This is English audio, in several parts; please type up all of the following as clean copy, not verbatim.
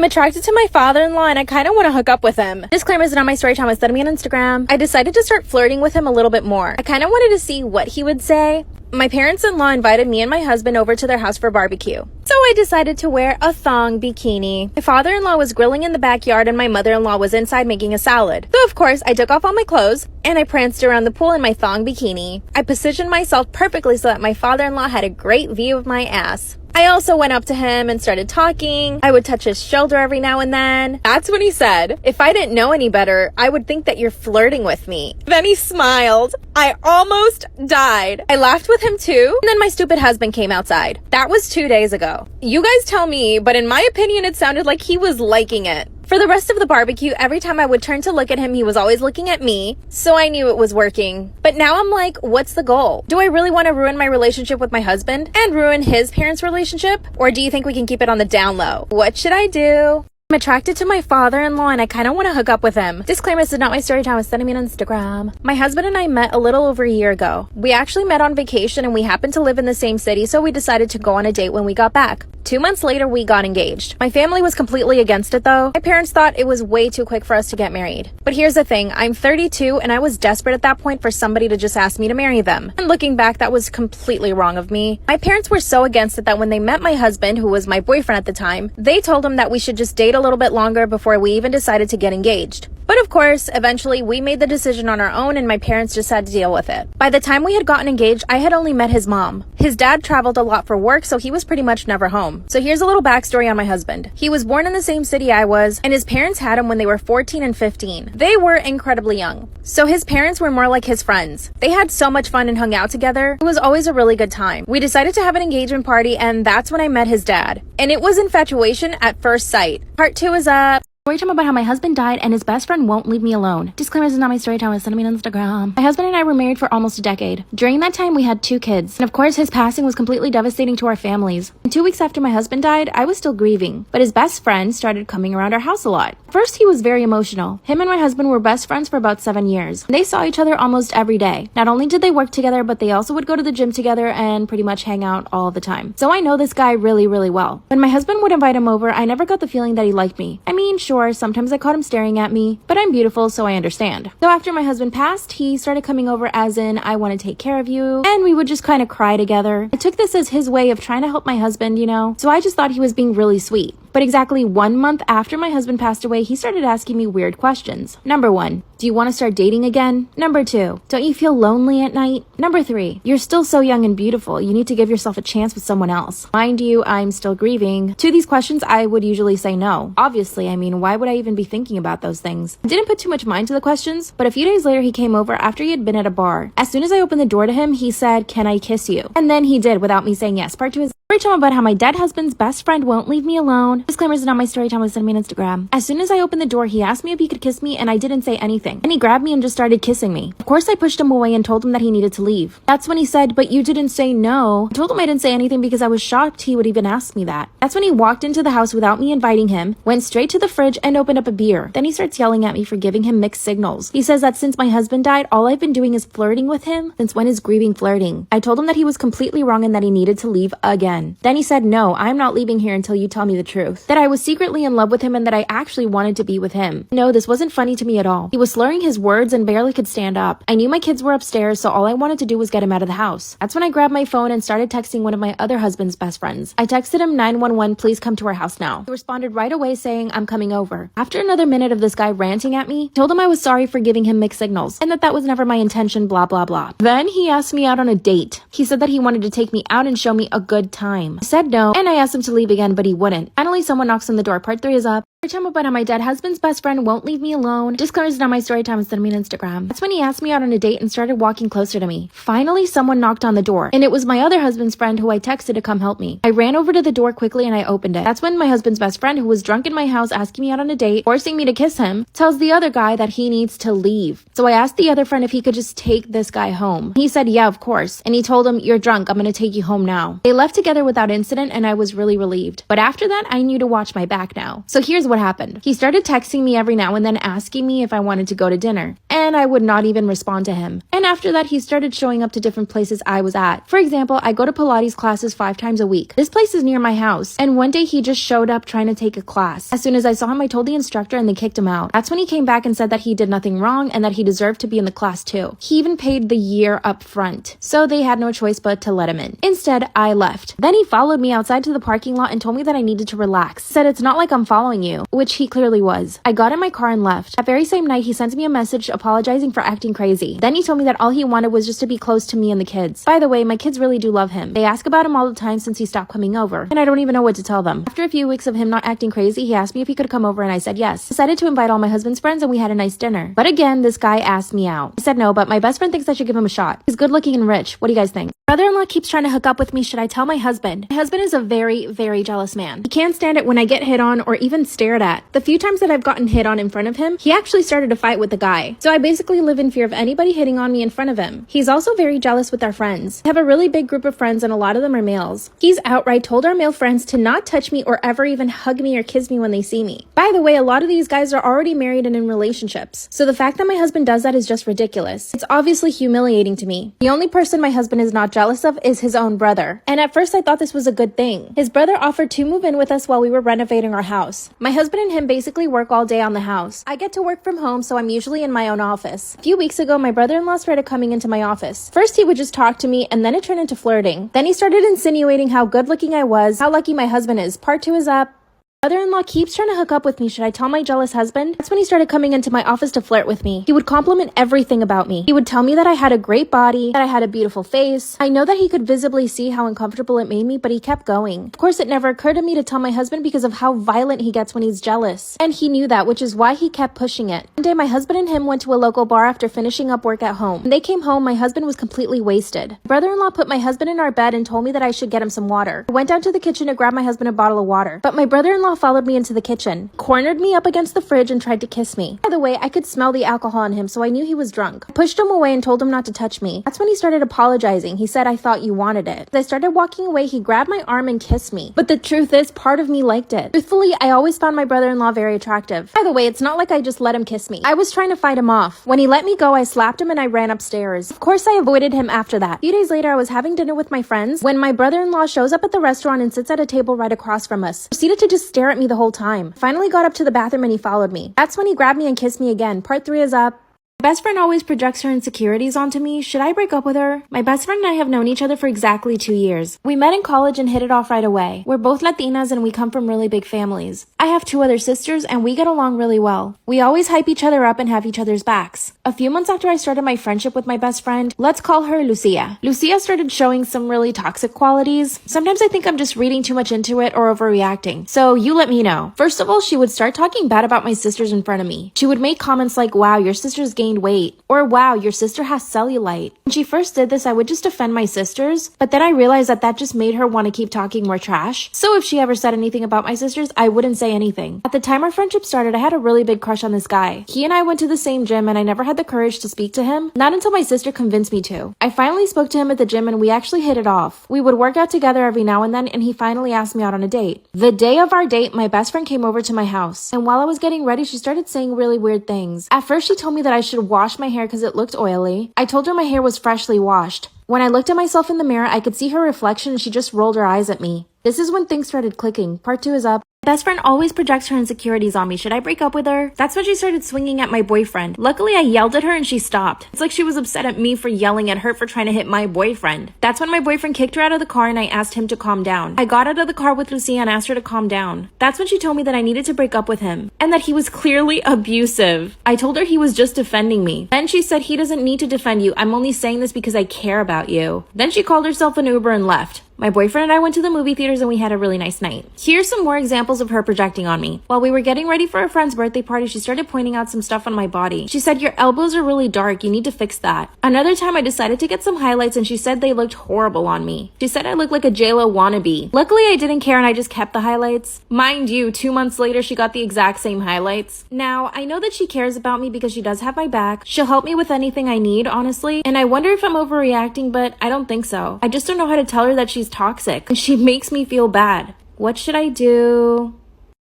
I'm attracted to my father-in-law and I kind of want to hook up with him. Disclaimer is not my story time. I sent me on Instagram. I decided to start flirting with him a little bit more. I kind of wanted to see what he would say. My parents-in-law invited me and my husband over to their house for barbecue. So I decided to wear a thong bikini. My father-in-law was grilling in the backyard and my mother-in-law was inside making a salad. So of course, I took off all my clothes and I pranced around the pool in my thong bikini. I positioned myself perfectly so that my father-in-law had a great view of my ass. I also went up to him and started talking. I would touch his shoulder every now and then. That's when he said, if I didn't know any better, I would think that you're flirting with me. Then he smiled. I almost died. I laughed with him too. And then my stupid husband came outside. That was 2 days ago. You guys tell me, but in my opinion, it sounded like he was liking it. For the rest of the barbecue, every time I would turn to look at him, he was always looking at me, so I knew it was working. But now I'm like, what's the goal? Do I really want to ruin my relationship with my husband and ruin his parents' relationship? Or do you think we can keep it on the down low? What should I do? I'm attracted to my father-in-law and I kind of want to hook up with him. Disclaimer, this is not my story time. It's sending me on Instagram. My husband and I met a little over a year ago. We actually met on vacation and we happened to live in the same city, so we decided to go on a date when we got back. 2 months later, we got engaged. My family was completely against it though. My parents thought it was way too quick for us to get married. But here's the thing, I'm 32 and I was desperate at that point for somebody to just ask me to marry them. And looking back, that was completely wrong of me. My parents were so against it that when they met my husband, who was my boyfriend at the time, they told him that we should just date a little bit longer before we even decided to get engaged. But of course, eventually we made the decision on our own and my parents just had to deal with it. By the time we had gotten engaged, I had only met his mom. His dad traveled a lot for work, so he was pretty much never home. So here's a little backstory on my husband. He was born in the same city I was, and his parents had him when they were 14 and 15. They were incredibly young. So his parents were more like his friends. They had so much fun and hung out together. It was always a really good time. We decided to have an engagement party, and that's when I met his dad. And it was infatuation at first sight. Part 2 is up. Story time about how my husband died and his best friend won't leave me alone. Disclaimer, this is not my story time. It's sending me on Instagram. My husband and I were married for almost a decade. During that time, we had 2 kids. And of course, his passing was completely devastating to our families. And 2 weeks after my husband died, I was still grieving. But his best friend started coming around our house a lot. First, he was very emotional. Him and my husband were best friends for about 7 years. They saw each other almost every day. Not only did they work together, but they also would go to the gym together and pretty much hang out all the time. So I know this guy really, really well. When my husband would invite him over, I never got the feeling that he liked me. I mean, sure, sometimes I caught him staring at me, but I'm beautiful, so I understand. So after my husband passed, he started coming over as in, I want to take care of you, and we would just kind of cry together. I took this as his way of trying to help my husband, you know, so I just thought he was being really sweet. But exactly 1 month after my husband passed away, he started asking me weird questions. Number 1, do you want to start dating again? Number 2, don't you feel lonely at night? Number 3, you're still so young and beautiful. You need to give yourself a chance with someone else. Mind you, I'm still grieving. To these questions, I would usually say no. Obviously, I mean, why would I even be thinking about those things? I didn't put too much mind to the questions, but a few days later, he came over after he had been at a bar. As soon as I opened the door to him, he said, "Can I kiss you?" And then he did without me saying yes. Part 2 is story time about how my dead husband's best friend won't leave me alone. Disclaimer, is not my story time. Was sending me on Instagram. As soon as I opened the door, he asked me if he could kiss me, and I didn't say anything. And he grabbed me and just started kissing me. Of course, I pushed him away and told him that he needed to leave. That's when he said, "But you didn't say no." I told him I didn't say anything because I was shocked he would even ask me that. That's when he walked into the house without me inviting him, went straight to the fridge and opened up a beer. Then he starts yelling at me for giving him mixed signals. He says that since my husband died, all I've been doing is flirting with him. Since when is grieving flirting? I told him that he was completely wrong and that he needed to leave again. Then he said, "No, I'm not leaving here until you tell me the truth." That I was secretly in love with him and that I actually wanted to be with him. No, this wasn't funny to me at all. He was slurring his words and barely could stand up. I knew my kids were upstairs, so all I wanted to do was get him out of the house. That's when I grabbed my phone and started texting one of my other husband's best friends. I texted him 911, please come to our house now. He responded right away saying, "I'm coming over." After another minute of this guy ranting at me, I told him I was sorry for giving him mixed signals and that was never my intention, blah, blah, blah. Then he asked me out on a date. He said that he wanted to take me out and show me a good time. I said no, and I asked him to leave again, but he wouldn't. Finally, someone knocks on the door. Part 3 is up. Time about how my dead husband's best friend won't leave me alone. Disclaimer, is not my story time. Instead of me on Instagram. That's when he asked me out on a date and started walking closer to me. Finally, someone knocked on the door, and it was my other husband's friend who I texted to come help me. I ran over to the door quickly and I opened it. That's when my husband's best friend, who was drunk in my house asking me out on a date, forcing me to kiss him, tells the other guy that he needs to leave. So I asked the other friend if he could just take this guy home. He said, yeah, of course. And he told him, "You're drunk. I'm gonna take you home now." They left together without incident, and I was really relieved. But after that, I knew to watch my back now. So here's what what happened. He started texting me every now and then asking me if I wanted to go to dinner, and I would not even respond to him. And after that, he started showing up to different places I was at. For example, I go to Pilates classes 5 times a week. This place is near my house, and one day he just showed up trying to take a class. As soon as I saw him, I told the instructor and they kicked him out. That's when he came back and said that he did nothing wrong and that he deserved to be in the class too. He even paid the year up front, so they had no choice but to let him in. Instead, I left. Then he followed me outside to the parking lot and told me that I needed to relax. Said it's not like I'm following you, which he clearly was. I got in my car and left. That very same night, he sent me a message apologizing for acting crazy. Then he told me that all he wanted was just to be close to me and the kids. By the way, my kids really do love him. They ask about him all the time since he stopped coming over, and I don't even know what to tell them. After a few weeks of him not acting crazy, he asked me if he could come over and I said yes. Decided to invite all my husband's friends and we had a nice dinner. But again, this guy asked me out. I said no, but my best friend thinks I should give him a shot. He's good looking and rich. What do you guys think? Brother-in-law keeps trying to hook up with me. Should I tell my husband? My husband is a very, very jealous man. He can't stand it when I get hit on or even stared at. The few times that I've gotten hit on in front of him, he actually started a fight with the guy. So I basically live in fear of anybody hitting on me in front of him. He's also very jealous with our friends. I have a really big group of friends and a lot of them are males. He's outright told our male friends to not touch me or ever even hug me or kiss me when they see me. By the way, a lot of these guys are already married and in relationships. So the fact that my husband does that is just ridiculous. It's obviously humiliating to me. The only person my husband is not jealous of is his own brother. And at first I thought this was a good thing. His brother offered to move in with us while we were renovating our house. My husband and him basically work all day on the house. I get to work from home, so I'm usually in my own office. A few weeks ago, my brother-in-law started coming into my office. First, he would just talk to me, and then it turned into flirting. Then he started insinuating how good looking I was, how lucky my husband is. Part 2 is up. Brother-in-law keeps trying to hook up with me. Should I tell my jealous husband? That's when he started coming into my office to flirt with me. He would compliment everything about me. He would tell me that I had a great body, that I had a beautiful face. I know that he could visibly see how uncomfortable it made me, but he kept going. Of course, it never occurred to me to tell my husband because of how violent he gets when he's jealous. And he knew that, which is why he kept pushing it. One day, my husband and him went to a local bar after finishing up work at home. When they came home, my husband was completely wasted. Brother-in-law put my husband in our bed and told me that I should get him some water. I went down to the kitchen to grab my husband a bottle of water, but my brother-in-law followed me into the kitchen, cornered me up against the fridge and tried to kiss me. By the way, I could smell the alcohol on him, so I knew he was drunk. I pushed him away and told him not to touch me. That's when he started apologizing. He said, "I thought you wanted it." As I started walking away, he grabbed my arm and kissed me. But the truth is, part of me liked it. Truthfully, I always found my brother-in-law very attractive. By the way, it's not like I just let him kiss me. I was trying to fight him off. When he let me go, I slapped him and I ran upstairs. Of course, I avoided him after that. A few days later, I was having dinner with my friends when my brother-in-law shows up at the restaurant and sits at a table right across from us. Proceeded to just stare at me the whole time. Finally got up to the bathroom and he followed me. That's when he grabbed me and kissed me again. Part 3 is up. My best friend always projects her insecurities onto me. Should I break up with her? My best friend and I have known each other for exactly 2 years. We met in college and hit it off right away. We're both Latinas and we come from really big families. I have 2 other sisters and we get along really well. We always hype each other up and have each other's backs. A few months after I started my friendship with my best friend, let's call her Lucia. Lucia started showing some really toxic qualities. Sometimes I think I'm just reading too much into it or overreacting. So you let me know. First of all, she would start talking bad about my sisters in front of me. She would make comments like, "Wow, your sister's gained weight," or "Wow, your sister has cellulite." When she first did this, I would just defend my sisters, but then I realized that that just made her want to keep talking more trash. So if she ever said anything about my sisters, I wouldn't say anything. At the time our friendship started, I had a really big crush on this guy. He and I went to the same gym and I never had the courage to speak to him, not until my sister convinced me to. I finally spoke to him at the gym and we actually hit it off. We would work out together every now and then and he finally asked me out on a date. The day of our date, my best friend came over to my house, and while I was getting ready, she started saying really weird things. At first, she told me that I should wash my hair because it looked oily. I told her my hair was freshly washed. When I looked at myself in the mirror, I could see her reflection and she just rolled her eyes at me. This is when things started clicking. Part 2 is up. My best friend always projects her insecurities on me. Should I break up with her? That's when she started swinging at my boyfriend. Luckily, I yelled at her and she stopped. It's like she was upset at me for yelling at her for trying to hit my boyfriend. That's when my boyfriend kicked her out of the car and I asked him to calm down. I got out of the car with Lucia and asked her to calm down. That's when she told me that I needed to break up with him and that he was clearly abusive. I told her he was just defending me. Then she said, "He doesn't need to defend you. I'm only saying this because I care about you." Then she called herself an Uber and left. My boyfriend and I went to the movie theaters and we had a really nice night. Here's some more examples of her projecting on me. While we were getting ready for a friend's birthday party, she started pointing out some stuff on my body. She said, "Your elbows are really dark. You need to fix that." Another time I decided to get some highlights and she said they looked horrible on me. She said I looked like a JLo wannabe. Luckily, I didn't care and I just kept the highlights. Mind you, 2 months later, she got the exact same highlights. Now, I know that she cares about me because she does have my back. She'll help me with anything I need, honestly. And I wonder if I'm overreacting, but I don't think so. I just don't know how to tell her that she's toxic. And she makes me feel bad. What should I do?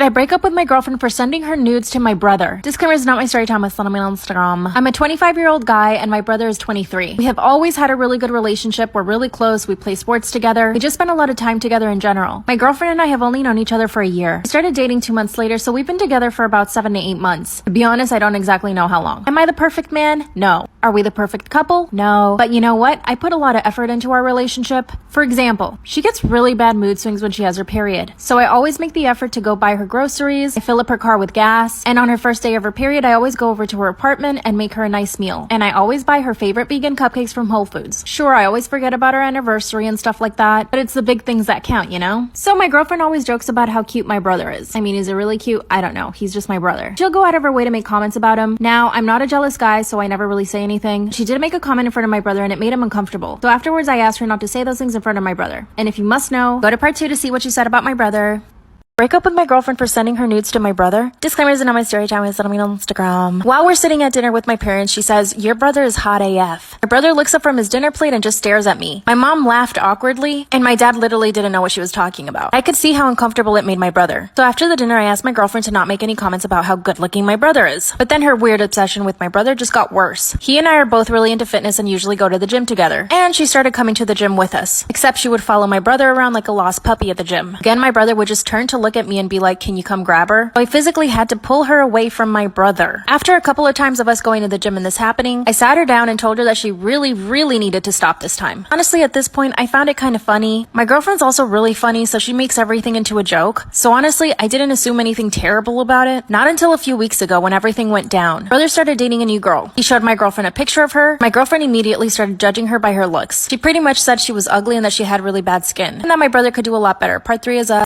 Should I break up with my girlfriend for sending her nudes to my brother? Disclaimer is not my story time with on Instagram. I'm a 25-year-old guy and my brother is 23. We have always had a really good relationship. We're really close. We play sports together. We just spend a lot of time together in general. My girlfriend and I have only known each other for a year. We started dating 2 months later, so we've been together for about 7 to 8 months. To be honest, I don't exactly know how long. Am I the perfect man? No. Are we the perfect couple? No. But you know what? I put a lot of effort into our relationship. For example, she gets really bad mood swings when she has her period. So I always make the effort to go buy her groceries. I fill up her car with gas. And on her first day of her period, I always go over to her apartment and make her a nice meal. And I always buy her favorite vegan cupcakes from Whole Foods. Sure, I always forget about our anniversary and stuff like that, but it's the big things that count, you know? So my girlfriend always jokes about how cute my brother is. I mean, is it really cute? I don't know. He's just my brother. She'll go out of her way to make comments about him. Now, I'm not a jealous guy, so I never really say anything. She did make a comment in front of my brother and it made him uncomfortable. So afterwards, I asked her not to say those things in front of my brother. And if you must know, go to part 2 to see what she said about my brother. Break up with my girlfriend for sending her nudes to my brother. Disclaimer isn't on my story time. It's on Instagram. While we're sitting at dinner with my parents, she says, "Your brother is hot AF." My brother looks up from his dinner plate and just stares at me. My mom laughed awkwardly, and my dad literally didn't know what she was talking about. I could see how uncomfortable it made my brother. So after the dinner, I asked my girlfriend to not make any comments about how good looking my brother is. But then her weird obsession with my brother just got worse. He and I are both really into fitness and usually go to the gym together. And she started coming to the gym with us. Except she would follow my brother around like a lost puppy at the gym. Again, my brother would just turn to look at me and be like, "Can you come grab her?" So I physically had to pull her away from my brother. After a couple of times of us going to the gym and this happening, I sat her down and told her that she really needed to stop this time. Honestly, at this point, I found it kind of funny. My girlfriend's also really funny, so she makes everything into a joke. So honestly, I didn't assume anything terrible about it. Not until a few weeks ago when everything went down. Brother started dating a new girl. He showed my girlfriend a picture of her. My girlfriend immediately started judging her by her looks. She pretty much said she was ugly and that she had really bad skin. And that my brother could do a lot better. Part 3 is up.